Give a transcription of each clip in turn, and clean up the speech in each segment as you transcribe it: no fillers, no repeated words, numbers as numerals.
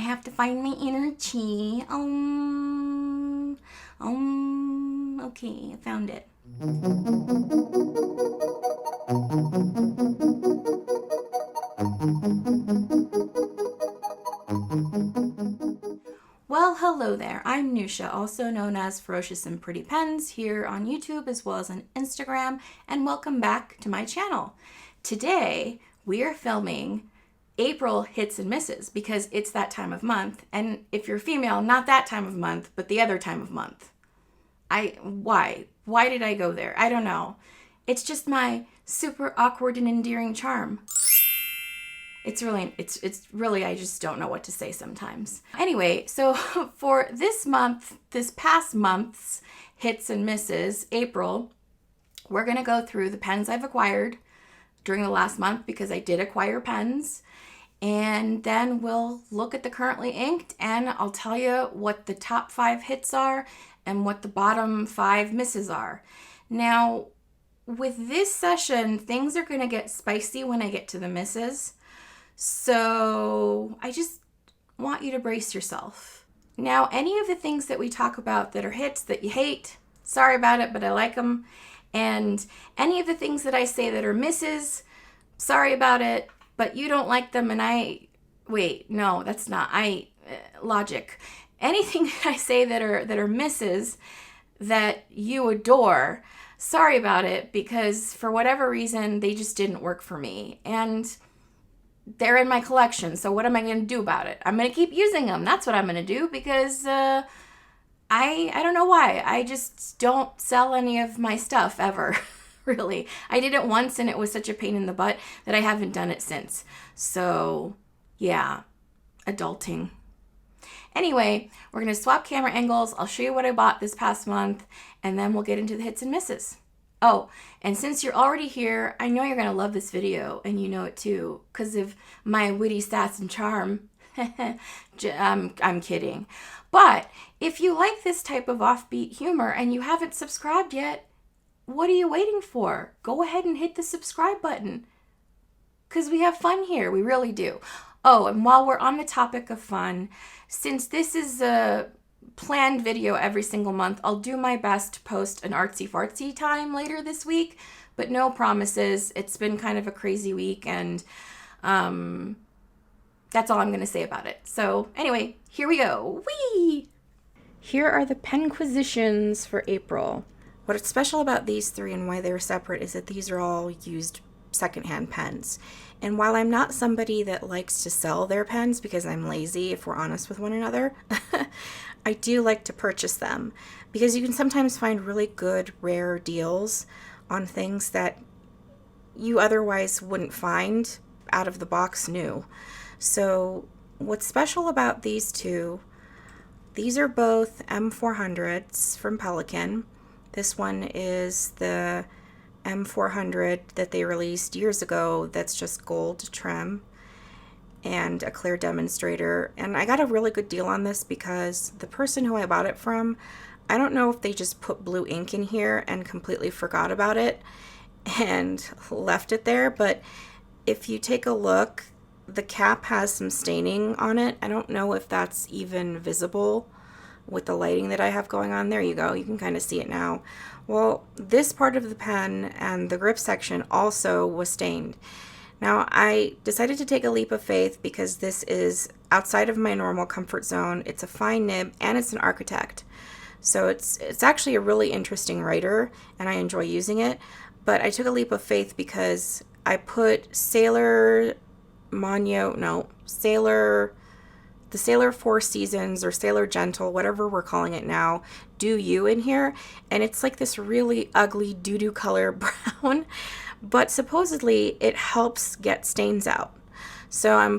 have to find my inner chi. Okay, I found it. Well, hello there. I'm Nusha, also known as Ferocious and Pretty Pens, here on YouTube as well as on Instagram, and welcome back to my channel. Today, we are filming April hits and misses because it's that time of month, and if you're female, not that time of month, but the other time of month. Why? Why did I go there? I don't know. It's just my super awkward and endearing charm. It's really, I just don't know what to say sometimes. Anyway, so for this past month's hits and misses, April, we're gonna go through the pens I've acquired during the last month because I did acquire pens. And then we'll look at the currently inked and I'll tell you what the top 5 hits are and what the bottom 5 misses are. Now, with this session, things are gonna get spicy when I get to the misses. So I just want you to brace yourself. Now, any of the things that we talk about that are hits that you hate, sorry about it, but I like them. And any of the things that I say that are misses, sorry about it, but you don't like them and wait, no, that's not, logic. Anything that I say that are misses that you adore, sorry about it, because for whatever reason, they just didn't work for me. And they're in my collection, so what am I going to do about it? I'm going to keep using them. That's what I'm going to do because I don't know why. I just don't sell any of my stuff ever, really. I did it once and it was such a pain in the butt that I haven't done it since. So, yeah, adulting. Anyway, we're going to swap camera angles. I'll show you what I bought this past month, and then we'll get into the hits and misses. Oh, and since you're already here, I know you're going to love this video, and you know it too, because of my witty sass and charm. I'm kidding. But if you like this type of offbeat humor and you haven't subscribed yet, what are you waiting for? Go ahead and hit the subscribe button, because we have fun here. We really do. Oh, and while we're on the topic of fun, since this is a planned video every single month, I'll do my best to post an artsy fartsy time later this week, but no promises. It's been kind of a crazy week, and that's all I'm going to say about it. So anyway, here we go. Whee! Here are the Penquisitions for April. What's special about these 3 and why they're separate is that these are all used secondhand pens. And while I'm not somebody that likes to sell their pens because I'm lazy, if we're honest with one another, I do like to purchase them because you can sometimes find really good, rare deals on things that you otherwise wouldn't find out of the box new. So what's special about these two, these are both M400s from Pelikan. This one is the M400 that they released years ago that's just gold trim and a clear demonstrator. And I got a really good deal on this because the person who I bought it from, I don't know if they just put blue ink in here and completely forgot about it and left it there, but if you take a look, the cap has some staining on it. I don't know if that's even visible with the lighting that I have going on. There you go, you can kind of see it now. Well, this part of the pen and the grip section also was stained. Now, I decided to take a leap of faith because this is outside of my normal comfort zone. It's a fine nib and it's an architect. So it's actually a really interesting writer and I enjoy using it. But I took a leap of faith because I put the Sailor Four Seasons or Sailor Gentle, whatever we're calling it now, Do You in here, and it's like this really ugly doo-doo color brown, but supposedly it helps get stains out. So I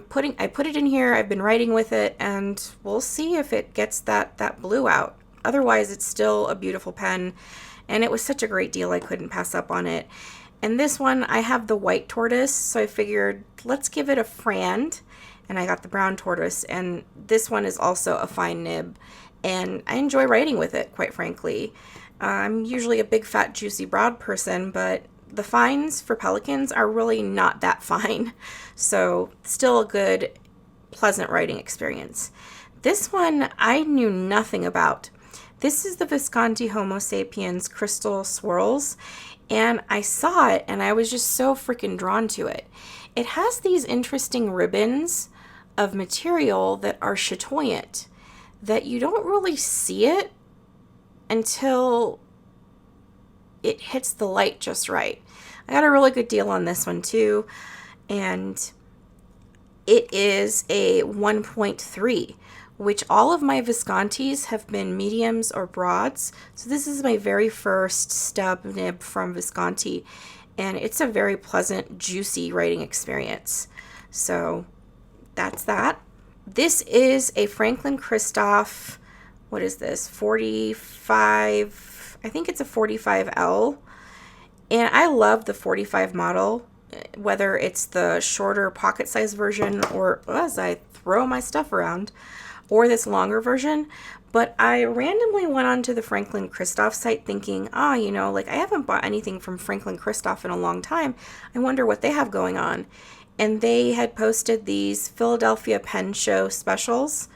put it in here, I've been writing with it, and we'll see if it gets that blue out. Otherwise, it's still a beautiful pen, and it was such a great deal I couldn't pass up on it. And this one, I have the white tortoise, so I figured let's give it a frand. And I got the brown tortoise, and this one is also a fine nib, and I enjoy writing with it, quite frankly. I'm usually a big, fat, juicy, broad person, but the fines for Pelikans are really not that fine, so still a good pleasant writing experience. This one I knew nothing about. This is the Visconti Homo Sapiens Crystal Swirls, and I saw it and I was just so freaking drawn to it. It has these interesting ribbons of material that are chatoyant that you don't really see it until it hits the light just right. I got a really good deal on this one too, and it is a 1.3, which all of my Viscontis have been mediums or broads. So this is my very first stub nib from Visconti, and it's a very pleasant, juicy writing experience. So that's that. This is a Franklin Christoph, what is this, 45, I think it's a 45L. And I love the 45 model, whether it's the shorter pocket size version or as I throw my stuff around, or this longer version. But I randomly went onto the Franklin Christoph site thinking, you know, like I haven't bought anything from Franklin Christoph in a long time. I wonder what they have going on. And they had posted these Philadelphia Pen Show specials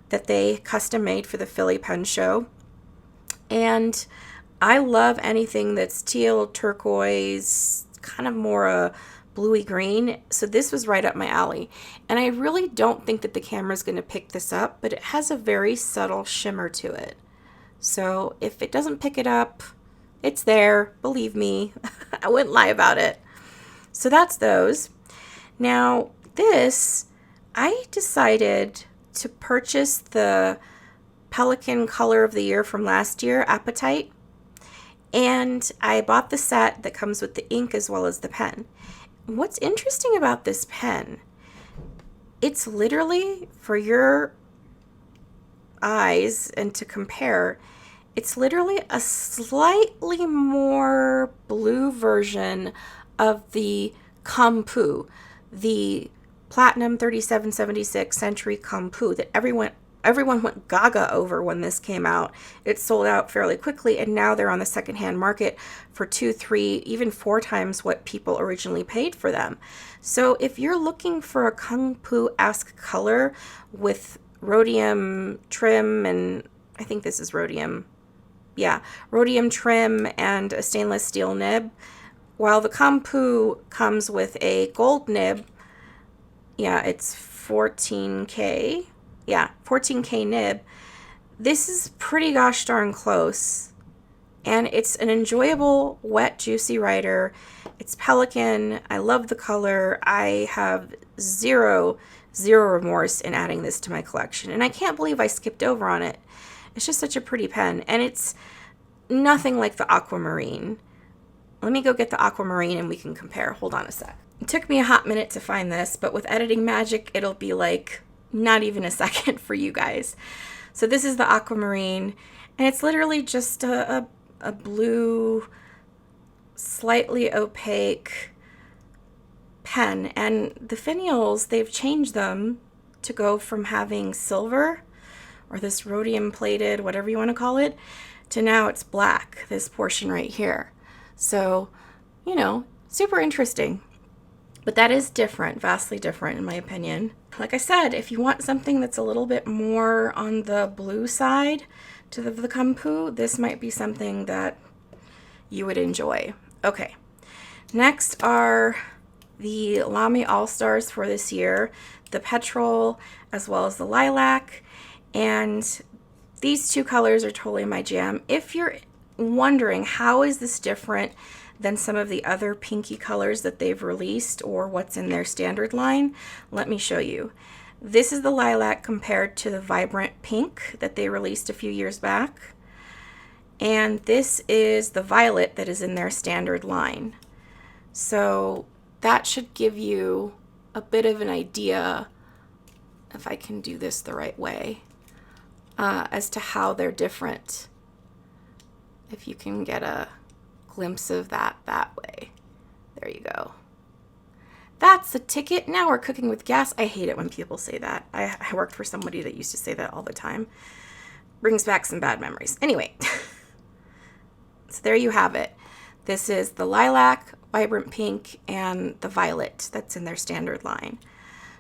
that they custom made for the Philly Pen Show. And I love anything that's teal, turquoise, kind of more a bluey green. So this was right up my alley. And I really don't think that the camera is going to pick this up, but it has a very subtle shimmer to it. So if it doesn't pick it up, it's there. Believe me, I wouldn't lie about it. So that's those. Now this, I decided to purchase the Pelikan Color of the Year from last year, Appetite. And I bought the set that comes with the ink as well as the pen. What's interesting about this pen, it's literally, for your eyes and to compare, it's literally a slightly more blue version of the Kampu, the Platinum 3776 Century Kampu that everyone went gaga over when this came out. It sold out fairly quickly, and now they're on the secondhand market for 2, 3, even 4 times what people originally paid for them. So if you're looking for a Kung Fu-esque color with rhodium trim, and I think this is rhodium. Yeah, rhodium trim and a stainless steel nib, while the Kung Fu comes with a gold nib. Yeah, it's 14K. Yeah, 14K nib. This is pretty gosh darn close. And it's an enjoyable, wet, juicy writer. It's Pelikan. I love the color. I have zero remorse in adding this to my collection. And I can't believe I skipped over on it. It's just such a pretty pen. And it's nothing like the Aquamarine. Let me go get the Aquamarine and we can compare. Hold on a sec. It took me a hot minute to find this, but with editing magic, it'll be like not even a second for you guys. So this is the Aquamarine, and it's literally just a blue, slightly opaque pen. And the finials, they've changed them to go from having silver, or this rhodium plated, whatever you want to call it, to now it's black, this portion right here. So, you know, super interesting. But that is different, vastly different in my opinion. Like I said, if you want something that's a little bit more on the blue side to the Kung Fu, this might be something that you would enjoy. Okay, next are the Lamy All-Stars for this year, the Petrol as well as the Lilac, and these two colors are totally my jam. If you're wondering how is this different than some of the other pinky colors that they've released or what's in their standard line, let me show you. This is the Lilac compared to the Vibrant Pink that they released a few years back. And this is the Violet that is in their standard line. So that should give you a bit of an idea, if I can do this the right way, as to how they're different. If you can get a glimpse of that way. There you go. That's a ticket. Now we're cooking with gas. I hate it when people say that. I worked for somebody that used to say that all the time. Brings back some bad memories. Anyway, so there you have it. This is the Lilac, Vibrant Pink, and the Violet that's in their standard line.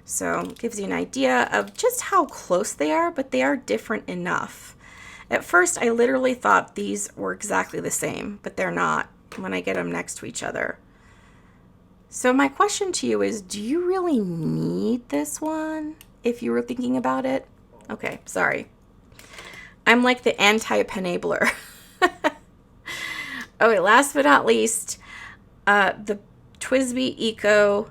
So it gives you an idea of just how close they are, but they are different enough. At first, I literally thought these were exactly the same, but they're not when I get them next to each other. So my question to you is, do you really need this one if you were thinking about it? Okay, sorry. I'm like the anti-penabler. Okay, last but not least, the TWSBI Eco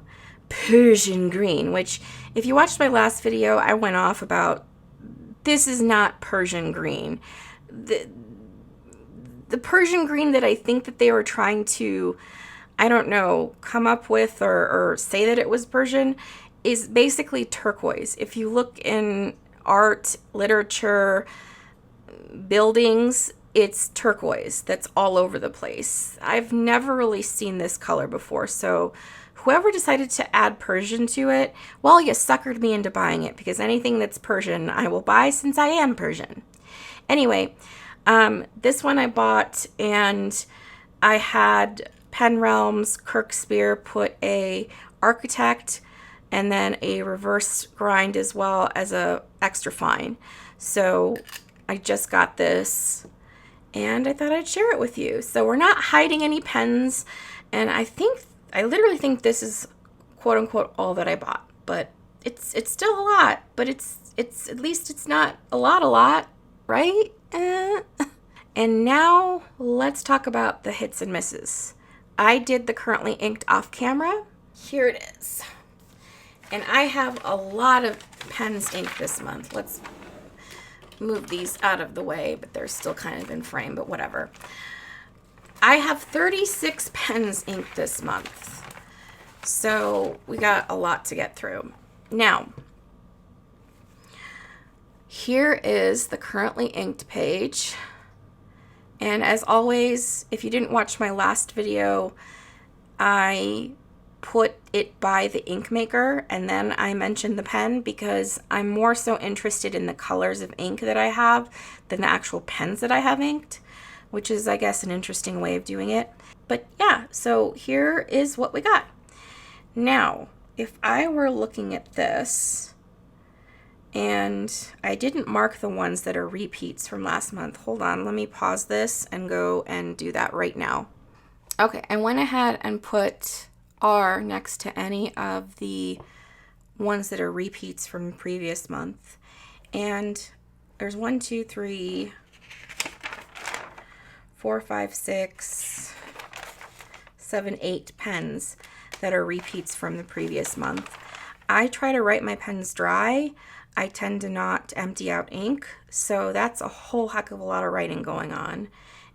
Persian Green, which if you watched my last video, I went off about this is not Persian green. The Persian green that I think that they were trying to, I don't know, come up with or say that it was Persian is basically turquoise. If you look in art, literature, buildings, it's turquoise that's all over the place. I've never really seen this color before, so whoever decided to add Persian to it, well, you suckered me into buying it, because anything that's Persian I will buy since I am Persian. Anyway, this one I bought, and I had Pen Realms Kirkspear put a Architect and then a reverse grind as well as a extra fine. So I just got this and I thought I'd share it with you. So we're not hiding any pens, and I literally think this is quote unquote all that I bought, but it's still a lot, but it's at least it's not a lot, right? And now let's talk about the hits and misses. I did the currently inked off camera. Here it is. And I have a lot of pens inked this month. Let's move these out of the way, but they're still kind of in frame, but whatever. I have 36 pens inked this month. So we got a lot to get through. Now, here is the currently inked page. And as always, if you didn't watch my last video, I put it by the ink maker and then I mentioned the pen, because I'm more so interested in the colors of ink that I have than the actual pens that I have inked, which is, I guess, an interesting way of doing it. But yeah, so here is what we got. Now, if I were looking at this, and I didn't mark the ones that are repeats from last month. Hold on, let me pause this and go and do that right now. Okay, I went ahead and put R next to any of the ones that are repeats from the previous month. And there's 1, 2, 3, 4, 5, 6, 7, 8 pens that are repeats from the previous month. I try to write my pens dry. I tend to not empty out ink, so that's a whole heck of a lot of writing going on.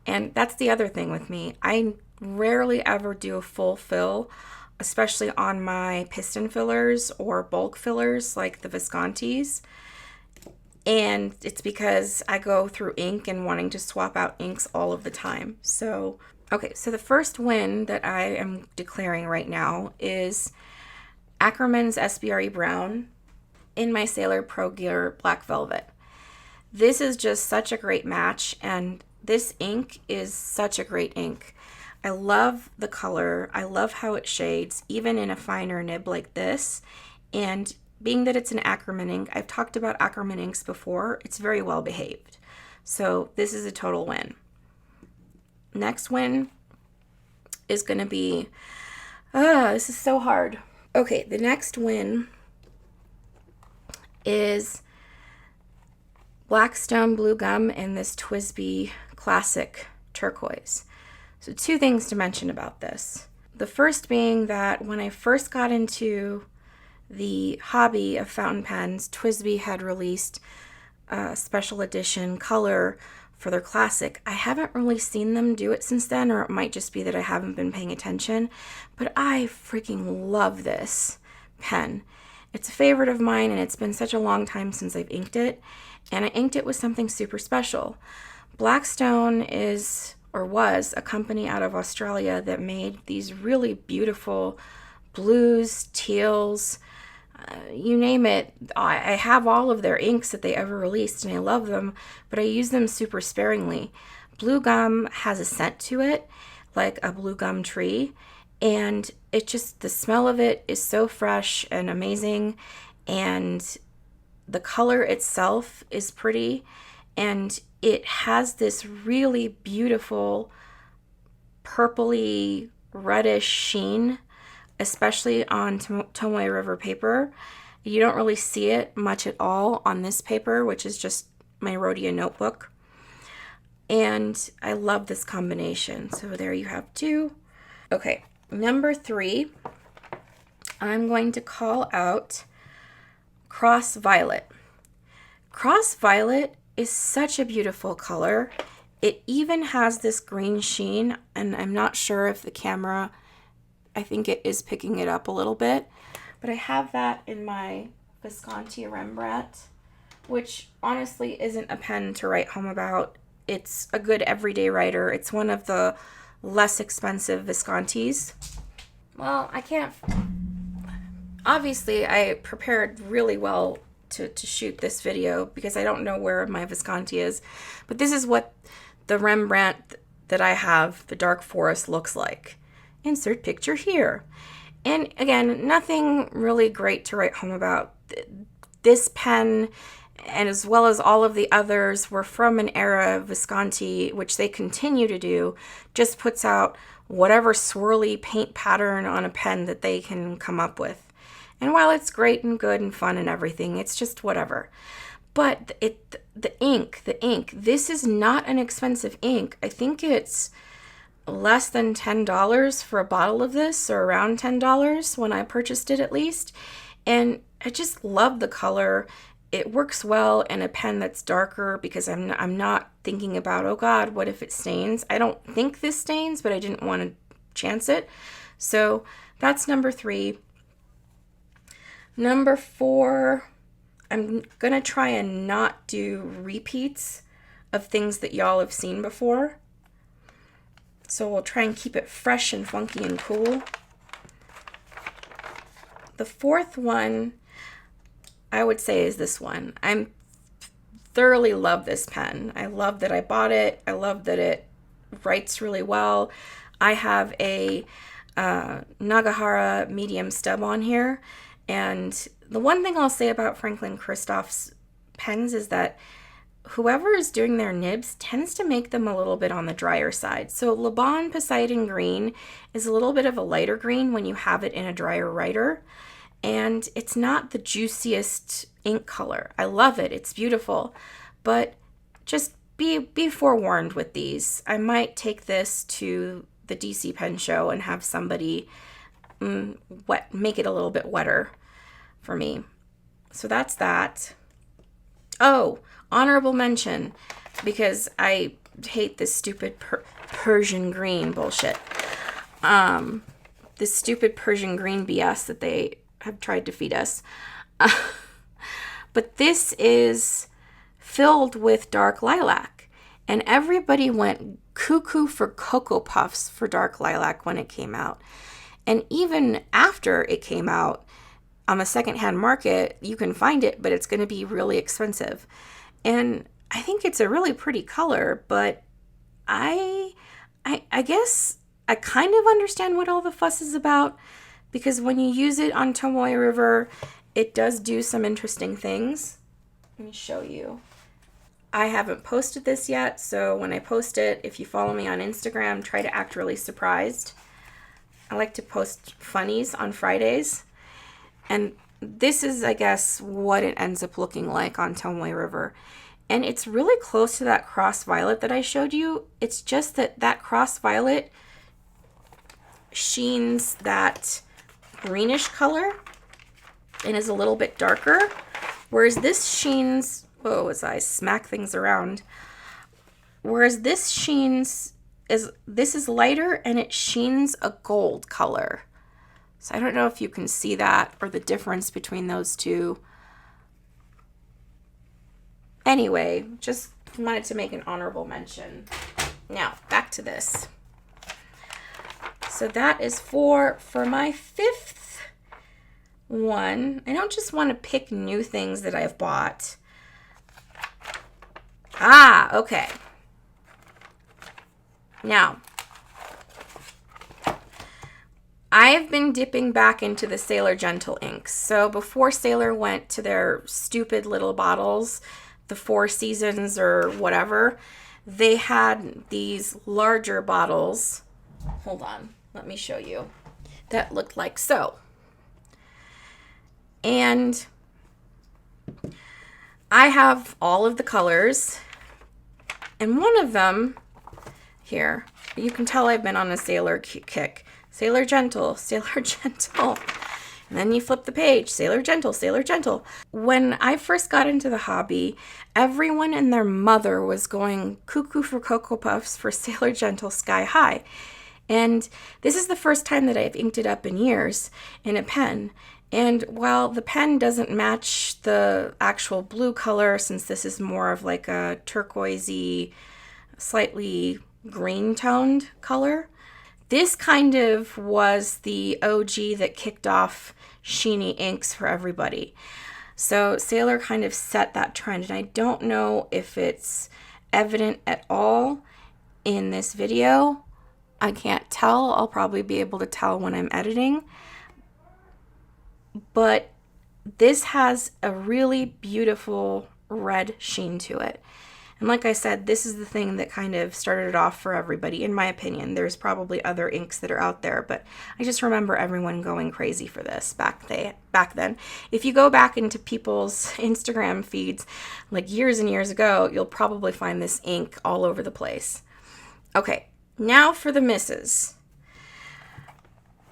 And that's the other thing with me. I rarely ever do a full fill, especially on my piston fillers or bulk fillers like the Viscontis. And it's because I go through ink and wanting to swap out inks all of the time. So, okay, so the first win that I am declaring right now is Ackerman's SBRE Brown in my Sailor Pro Gear Black Velvet. This is just such a great match, and this ink is such a great ink. I love the color. I love how it shades, even in a finer nib like this. And being that it's an Ackerman ink, I've talked about Ackerman inks before, it's very well behaved. So this is a total win. Next win is going to be, this is so hard. Okay, the next win is Blackstone Blue Gum in this TWSBI Classic Turquoise. So 2 things to mention about this. The first being that when I first got into the hobby of fountain pens, TWSBI had released a special edition color for their Classic. I haven't really seen them do it since then, or it might just be that I haven't been paying attention, but I freaking love this pen. It's a favorite of mine, and it's been such a long time since I've inked it, and I inked it with something super special. Blackstone is, or was, a company out of Australia that made these really beautiful blues, teals, you name it. I have all of their inks that they ever released, and I love them, but I use them super sparingly. Blue gum has a scent to it, like a blue gum tree, and it just, the smell of it is so fresh and amazing, and the color itself is pretty, and it has this really beautiful purpley reddish sheen, especially on Tomoe River paper. You don't really see it much at all on this paper, which is just my Rhodia notebook. And I love this combination. So there you have two. Okay, number 3, I'm going to call out Cross Violet. Cross Violet is such a beautiful color. It even has this green sheen, and I'm not sure if the camera, I think it is picking it up a little bit, but I have that in my Visconti Rembrandt, which honestly isn't a pen to write home about. It's a good everyday writer. It's one of the less expensive Viscontis. Well, I can't, obviously I prepared really well to shoot this video because I don't know where my Visconti is, but this is what the Rembrandt that I have, the Dark Forest, looks like. Insert picture here. And again, nothing really great to write home about. This pen, and as well as all of the others, were from an era of Visconti, which they continue to do, just puts out whatever swirly paint pattern on a pen that they can come up with. And while it's great and good and fun and everything, it's just whatever. But the ink, this is not an expensive ink. I think it's less than $10 for a bottle of this, or around $10 when I purchased it at least. And I just love the color. It works well in a pen that's darker because I'm not thinking about, oh God, what if it stains? I don't think this stains, but I didn't want to chance it. So that's number 3. Number 4, I'm going to try and not do repeats of things that y'all have seen before. So we'll try and keep it fresh and funky and cool. The 4th one, I would say, is this one. I thoroughly love this pen. I love that I bought it. I love that it writes really well. I have a Nagahara medium stub on here. And the one thing I'll say about Franklin Christoph's pens is that whoever is doing their nibs tends to make them a little bit on the drier side. So Le Bon Poseidon Green is a little bit of a lighter green when you have it in a drier writer. And it's not the juiciest ink color. I love it. It's beautiful. But just be forewarned with these. I might take this to the DC Pen Show and have somebody make it a little bit wetter for me. So that's that. Oh, honorable mention, because I hate this stupid Persian green bullshit. This stupid Persian green BS that they have tried to feed us. But this is filled with dark lilac, and everybody went cuckoo for Cocoa Puffs for dark lilac when it came out. And even after it came out on the secondhand market, you can find it, but it's going to be really expensive. And I think it's a really pretty color, but I guess I kind of understand what all the fuss is about, because when you use it on Tomoe River, it does do some interesting things. Let me show you. I haven't posted this yet, so when I post it, if you follow me on Instagram, try to act really surprised. I like to post funnies on Fridays. And this is, I guess, what it ends up looking like on Tomoe River. And it's really close to that Cross Violet that I showed you. It's just that that Cross Violet sheens that greenish color and is a little bit darker. Whereas this sheens, whoa, as I smack things around. Whereas this sheens, this is lighter and it sheens a gold color. So I don't know if you can see that or the difference between those two. Anyway, just wanted to make an honorable mention. Now, back to this. So that is for my 5th one. I don't just want to pick new things that I've bought. Ah, okay. Now, I've been dipping back into the Sailor Gentle inks. So before Sailor went to their stupid little bottles, the Four Seasons or whatever, they had these larger bottles. Hold on, let me show you. That looked like so. And I have all of the colors. And one of them, here, you can tell I've been on a Sailor kick. Sailor Gentle, Sailor Gentle. And then you flip the page, Sailor Gentle, Sailor Gentle. When I first got into the hobby, everyone and their mother was going cuckoo for Cocoa Puffs for Sailor Gentle Sky High. And this is the first time that I've inked it up in years in a pen. And while the pen doesn't match the actual blue color, since this is more of like a turquoisey, slightly green toned color, this kind of was the OG that kicked off sheeny inks for everybody. So Sailor kind of set that trend, and I don't know if it's evident at all in this video. I can't tell. I'll probably be able to tell when I'm editing. But this has a really beautiful red sheen to it. And like I said, this is the thing that kind of started it off for everybody, in my opinion. There's probably other inks that are out there, but I just remember everyone going crazy for this back then. If you go back into people's Instagram feeds, like years and years ago, you'll probably find this ink all over the place. Okay, now for the misses.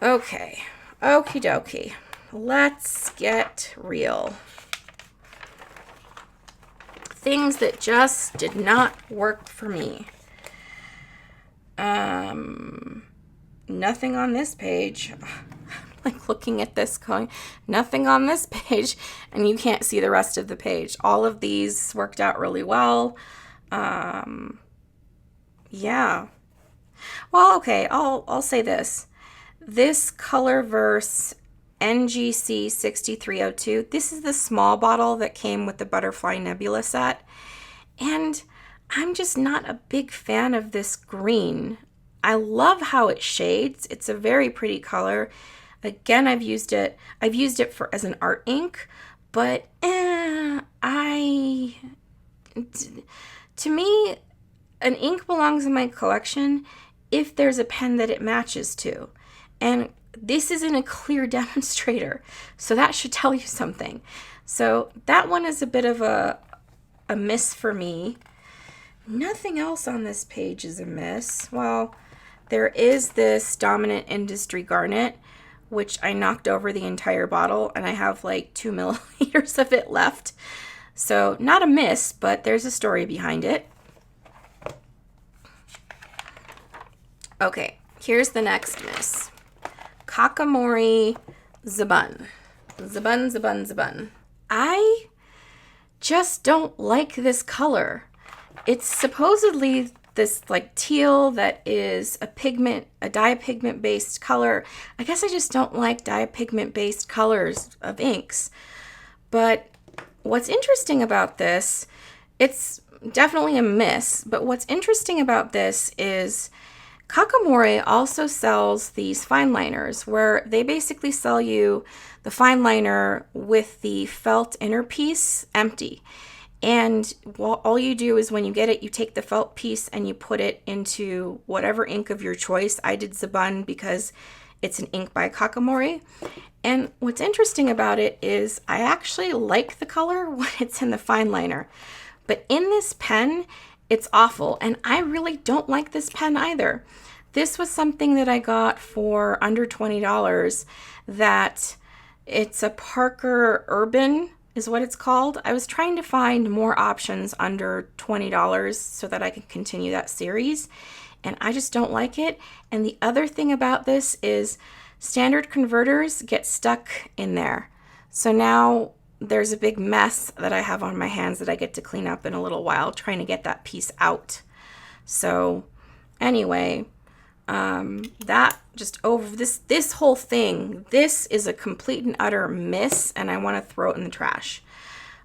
Okay, okie dokie. Let's get real. Things that just did not work for me. Nothing on this page. Like looking at this going, nothing on this page, and you can't see the rest of the page. All of these worked out really well. Yeah. Well, okay, I'll say this. This Colorverse NGC 6302. This is the small bottle that came with the Butterfly Nebula set. And I'm just not a big fan of this green. I love how it shades. It's a very pretty color. Again, I've used it for as an art ink, but to me, an ink belongs in my collection if there's a pen that it matches to. And this isn't a clear demonstrator, so that should tell you something. So that one is a bit of a miss for me. Nothing else on this page is a miss. Well, there is this Dominant Industry Garnet, which I knocked over the entire bottle, and I have like 2 milliliters of it left. So not a miss, but there's a story behind it. Okay, here's the next miss. Kakamori Zabun. Zabun. I just don't like this color. It's supposedly this like teal that is a dye pigment based color. I guess I just don't like dye pigment based colors of inks. But what's interesting about this, it's definitely a miss, but what's interesting about this is Kakamori also sells these fine liners where they basically sell you the fine liner with the felt inner piece empty. And all you do is when you get it, you take the felt piece and you put it into whatever ink of your choice. I did Zabun because it's an ink by Kakamori. And what's interesting about it is I actually like the color when it's in the fine liner. But in this pen, it's awful. And I really don't like this pen either. This was something that I got for under $20 that it's a Parker Urban is what it's called. I was trying to find more options under $20 so that I could continue that series, and I just don't like it. And the other thing about this is standard converters get stuck in there. So now there's a big mess that I have on my hands that I get to clean up in a little while, trying to get that piece out. So anyway, that just over this whole thing, this is a complete and utter miss, and I want to throw it in the trash.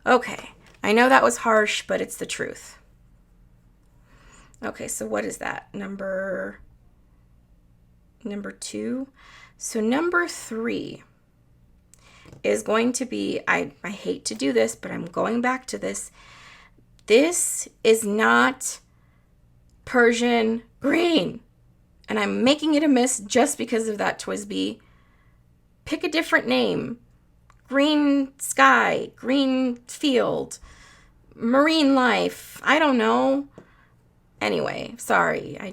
Okay, I know that was harsh, but it's the truth. Okay, so what is that? Number 2. So number 3 is going to be, I hate to do this, but I'm going back to this. This is not Persian green. And I'm making it a miss just because of that, Twisby. Pick a different name. Green sky, green field, marine life. I don't know. Anyway, sorry. I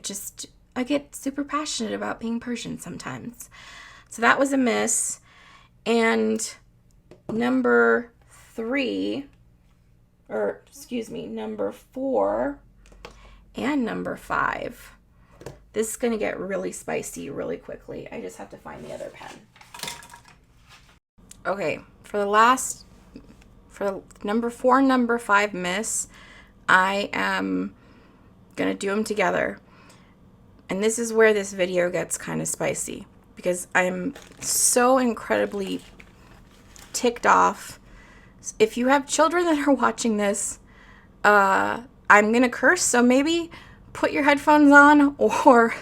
get super passionate about being Persian sometimes. So that was a miss. And number 4 and number 5. This is going to get really spicy really quickly. I just have to find the other pen. Okay, for number 4 and number 5 miss, I am going to do them together. And this is where this video gets kind of spicy, because I'm so incredibly ticked off. If you have children that are watching this, I'm going to curse, so maybe put your headphones on or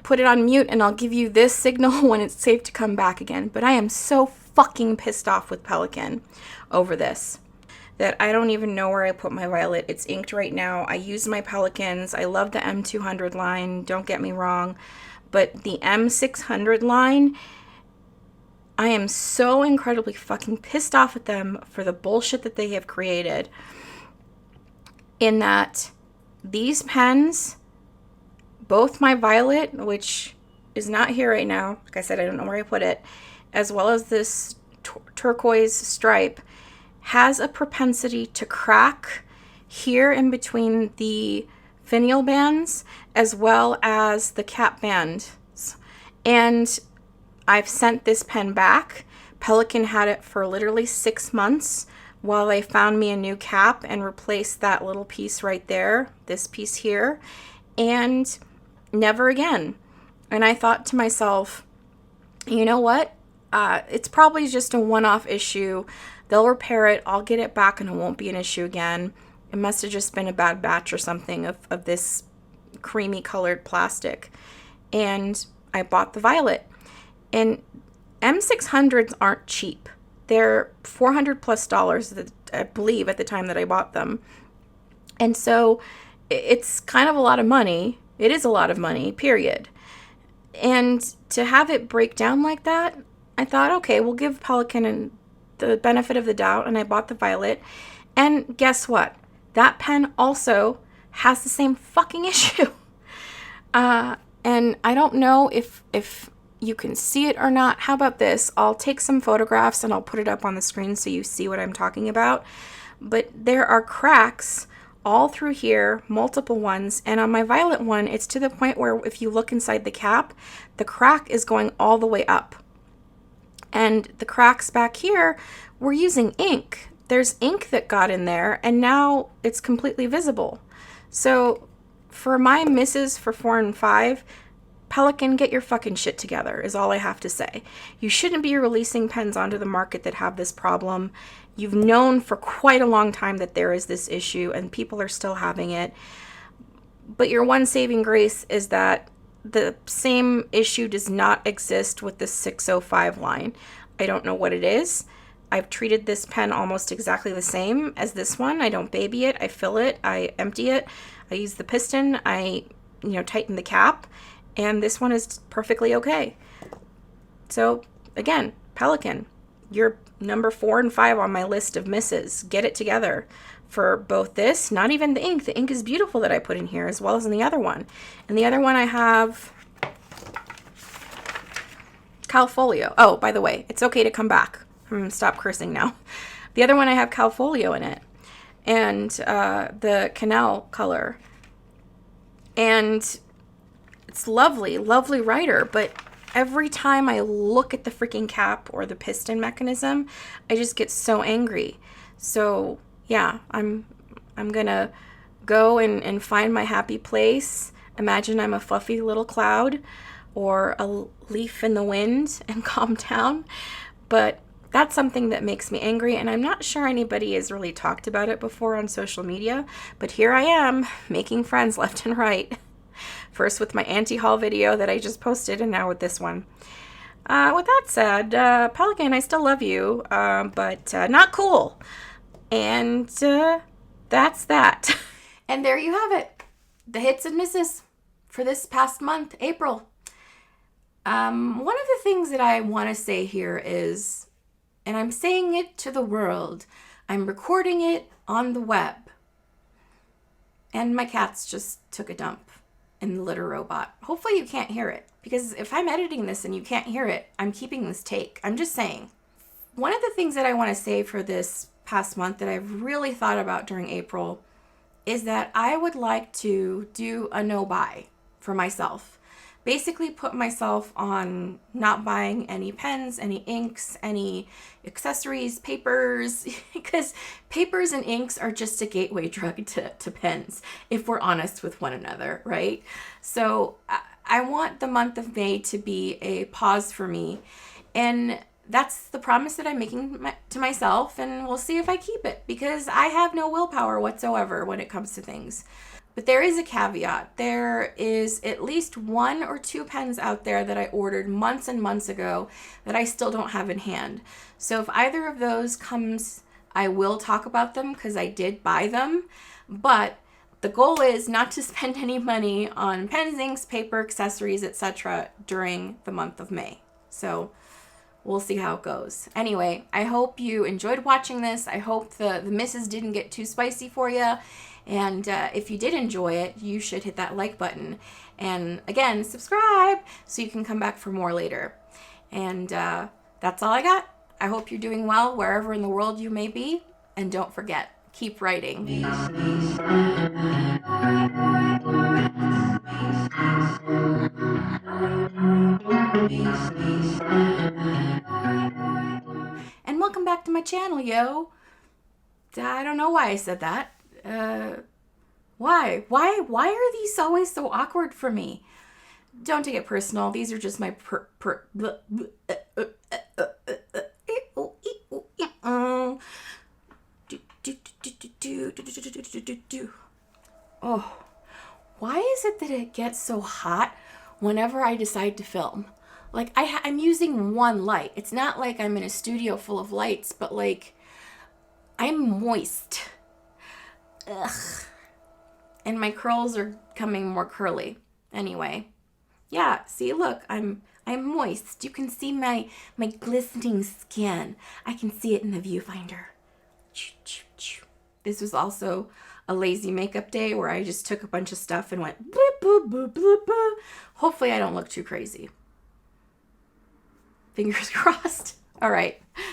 put it on mute, and I'll give you this signal when it's safe to come back again. But I am so fucking pissed off with Pelikan over this that I don't even know where I put my violet. It's inked right now. I use my Pelikans. I love the M200 line, don't get me wrong. But the M600 line, I am so incredibly fucking pissed off at them for the bullshit that they have created. In that these pens, both my violet, which is not here right now, like I said, I don't know where I put it, as well as this turquoise stripe, has a propensity to crack here in between the finial bands as well as the cap bands. And I've sent this pen back. Pelikan had it for literally 6 months while they found me a new cap and replaced that little piece right there, this piece here, and never again. And I thought to myself, you know what? It's probably just a one-off issue. They'll repair it. I'll get it back and it won't be an issue again. It must have just been a bad batch or something of this creamy colored plastic. And I bought the violet. And M600s aren't cheap. They're $400+ I believe, at the time that I bought them. And so it's kind of a lot of money. It is a lot of money, period. And to have it break down like that, I thought, okay, we'll give Pelikan the benefit of the doubt, and I bought the violet. And guess what? That pen also has the same fucking issue. And I don't know if you can see it or not. How about this? I'll take some photographs and I'll put it up on the screen so you see what I'm talking about. But there are cracks all through here, multiple ones. And on my violet one, it's to the point where if you look inside the cap, the crack is going all the way up. And the cracks back here, we're using ink. There's ink that got in there, and now it's completely visible. So for my misses for 4 and 5, Pelikan, get your fucking shit together is all I have to say. You shouldn't be releasing pens onto the market that have this problem. You've known for quite a long time that there is this issue and people are still having it. But your one saving grace is that the same issue does not exist with the 605 line. I don't know what it is. I've treated this pen almost exactly the same as this one. I don't baby it. I fill it. I empty it. I use the piston. I, tighten the cap. And this one is perfectly okay. So, again, Pelikan, you're number 4 and 5 on my list of misses. Get it together for both this, not even the ink. The ink is beautiful that I put in here, as well as in the other one. And the other one I have Calfolio. Oh, by the way, it's okay to come back. Stop cursing now. The other one I have Calfolio in it. And the Canal color. And it's lovely, lovely writer, but every time I look at the freaking cap or the piston mechanism, I just get so angry. So yeah, I'm gonna go and find my happy place. Imagine I'm a fluffy little cloud or a leaf in the wind and calm down. But that's something that makes me angry, and I'm not sure anybody has really talked about it before on social media, but here I am making friends left and right. First with my anti-haul video that I just posted, and now with this one. With that said, Pelican, I still love you, but not cool. And that's that. And there you have it. The hits and misses for this past month, April. One of the things that I want to say here is, and I'm saying it to the world, I'm recording it on the web. And my cats just took a dump in the litter robot. Hopefully you can't hear it, because if I'm editing this and you can't hear it, I'm keeping this take. I'm just saying. One of the things that I want to say for this past month that I've really thought about during April is that I would like to do a no-buy for myself. Basically put myself on not buying any pens, any inks, any accessories, papers, because papers and inks are just a gateway drug to pens, if we're honest with one another, right? So I want the month of May to be a pause for me, and that's the promise that I'm making to myself, and we'll see if I keep it, because I have no willpower whatsoever when it comes to things. But there is a caveat. There is at least 1 or 2 pens out there that I ordered months and months ago that I still don't have in hand. So if either of those comes, I will talk about them because I did buy them. But the goal is not to spend any money on pens, inks, paper, accessories, etc. during the month of May. So we'll see how it goes. Anyway, I hope you enjoyed watching this. I hope the misses didn't get too spicy for you. And if you did enjoy it, you should hit that like button. And again, subscribe so you can come back for more later. And that's all I got. I hope you're doing well wherever in the world you may be. And don't forget, keep writing. And welcome back to my channel, yo. I don't know why I said that. Why are these always so awkward for me? Don't take it personal. These are just my Oh, why is it that it gets so hot whenever I decide to film? Like, I'm using one light. It's not like I'm in a studio full of lights, but like, I'm moist. Ugh. And my curls are becoming more curly. Anyway, yeah, see, look, I'm moist. You can see my glistening skin. I can see it in the viewfinder. This was also a lazy makeup day where I just took a bunch of stuff and went bloop, bloop, bloop, bloop, bloop. Hopefully I don't look too crazy. Fingers crossed. All right.